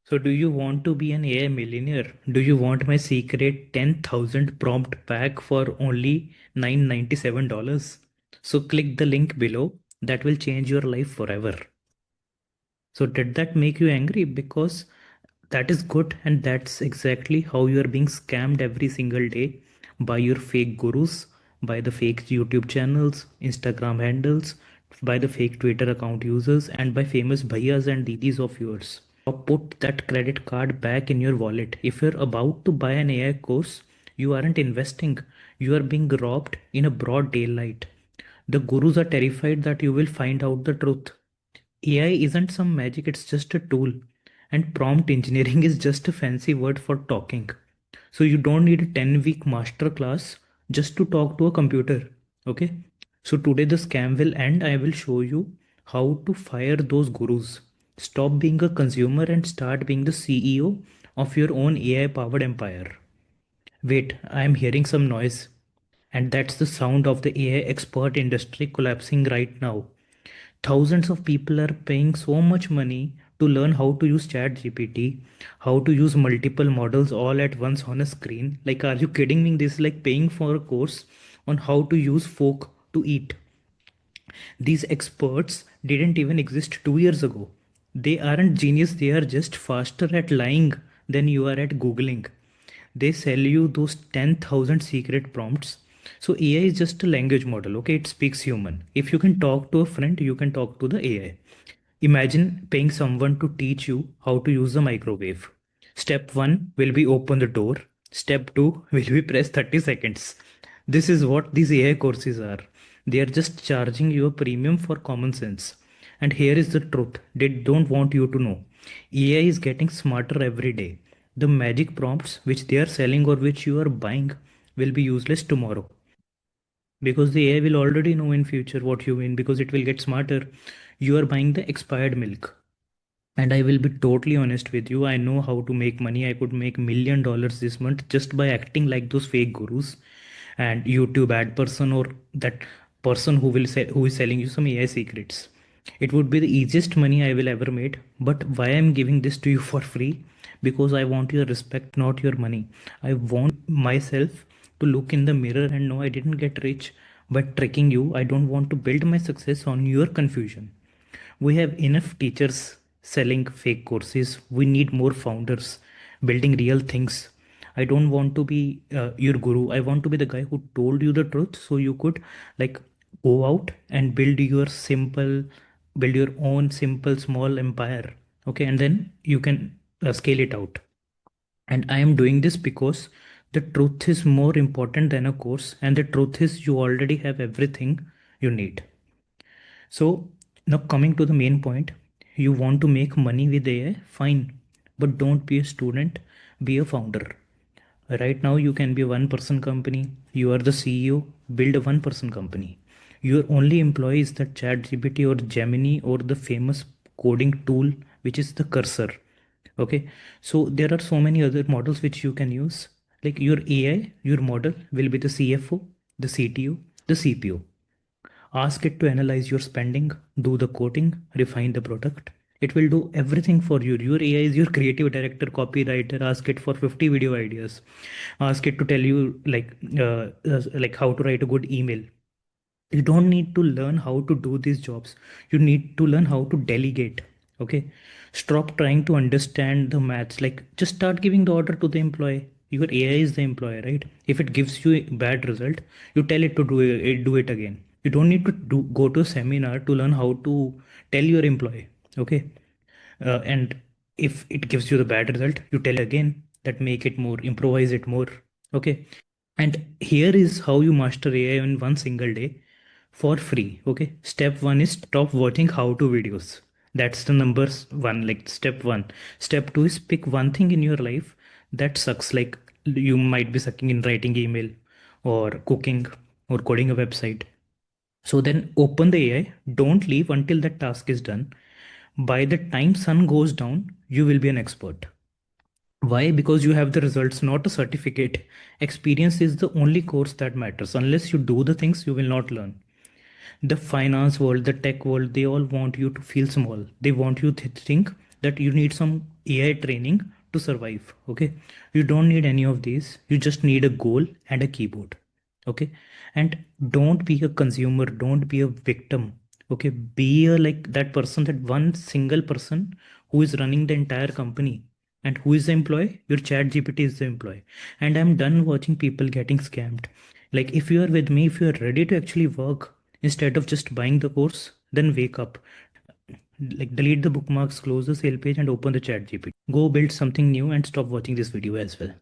So do you want to be an AI millionaire? Do you want my secret 10,000 prompt pack for only $997? So click the link below. That will change your life forever. So did that make you angry? Because that is good, and that's exactly how you are being scammed every single day by your fake gurus, by the fake YouTube channels, Instagram handles, by the fake Twitter account users, and by famous bhaiyas and didis of yours. Or put that credit card back in your wallet. If you're about to buy an AI course, you aren't investing, you are being robbed in a broad daylight. The gurus are terrified that you will find out the truth. AI isn't some magic, it's just a tool. And prompt engineering is just a fancy word for talking. So you don't need a 10-week master class just to talk to a computer. Okay? So today the scam will end. I will show you how to fire those gurus. Stop being a consumer and start being the CEO of your own AI powered empire. Wait, I am hearing some noise. And that's the sound of the AI expert industry collapsing right now. Thousands of people are paying so much money to learn how to use ChatGPT, how to use multiple models all at once on a screen. Like, are you kidding me? This is like paying for a course on how to use fork to eat. These experts didn't even exist 2 years ago. They aren't genius, they are just faster at lying than you are at Googling. They sell you those 10,000 secret prompts. So AI is just a language model, okay? It speaks human. If you can talk to a friend, you can talk to the AI. Imagine paying someone to teach you how to use the microwave. Step 1 will be open the door. Step 2 will be press 30 seconds. This is what these AI courses are. They are just charging you a premium for common sense. And here is the truth they don't want you to know. AI is getting smarter every day. The magic prompts which they are selling or which you are buying will be useless tomorrow, because the AI will already know in future what you mean, because it will get smarter. You are buying the expired milk. And I will be totally honest with you, I know how to make money. I could make $1 million this month just by acting like those fake gurus and YouTube ad person, or that person who will say who is selling you some AI secrets. It would be the easiest money I will ever made. But why I'm giving this to you for free? Because I want your respect, not your money. I want myself to look in the mirror and know I didn't get rich by tricking you. I don't want to build my success on your confusion. We have enough teachers selling fake courses. We need more founders building real things. I don't want to be your guru. I want to be the guy who told you the truth so you could like go out and build your own simple small empire. Okay, and then you can scale it out. And I am doing this because the truth is more important than a course, and the truth is you already have everything you need. So now coming to the main point, you want to make money with AI, fine, but don't be a student, be a founder. Right now you can be a one person company, you are the CEO, build a one person company. Your only employee is the ChatGPT or Gemini or the famous coding tool which is the cursor. Okay, so there are so many other models which you can use. Like your AI, your model will be the CFO, the CTO, the CPO. Ask it to analyze your spending, do the coding, refine the product. It will do everything for you. Your AI is your creative director, copywriter. Ask it for 50 video ideas. Ask it to tell you like how to write a good email. You don't need to learn how to do these jobs. You need to learn how to delegate. Okay, stop trying to understand the maths. Like just start giving the order to the employee. Your AI is the employee, right? If it gives you a bad result, you tell it to do it again. You don't need to go to a seminar to learn how to tell your employee. Okay, and if it gives you the bad result, you tell again. That make it more, improvise it more. Okay, and here is how you master AI in one single day for free. Okay, step one is stop watching how to videos. That's the numbers one, like step one. Step two is pick one thing in your life that sucks. Like you might be sucking in writing email or cooking or coding a website. So then open the AI, don't leave until that task is done. By the time sun goes down, you will be an expert. Why? Because you have the results, not a certificate. Experience is the only course that matters. Unless you do the things, you will not learn. The finance world, the tech world, they all want you to feel small. They want you to think that you need some AI training to survive. Okay, you don't need any of these. You just need a goal and a keyboard. Okay, and don't be a consumer, don't be a victim. Okay, be a like that person, that one single person who is running the entire company. And who is the employee? Your chat gpt is the employee. And I'm done watching people getting scammed. Like, if you are with me, if you are ready to actually work instead of just buying the course, then wake up. Like, delete the bookmarks, close the sale page, and open the chat gpt. Go build something new and stop watching this video as well.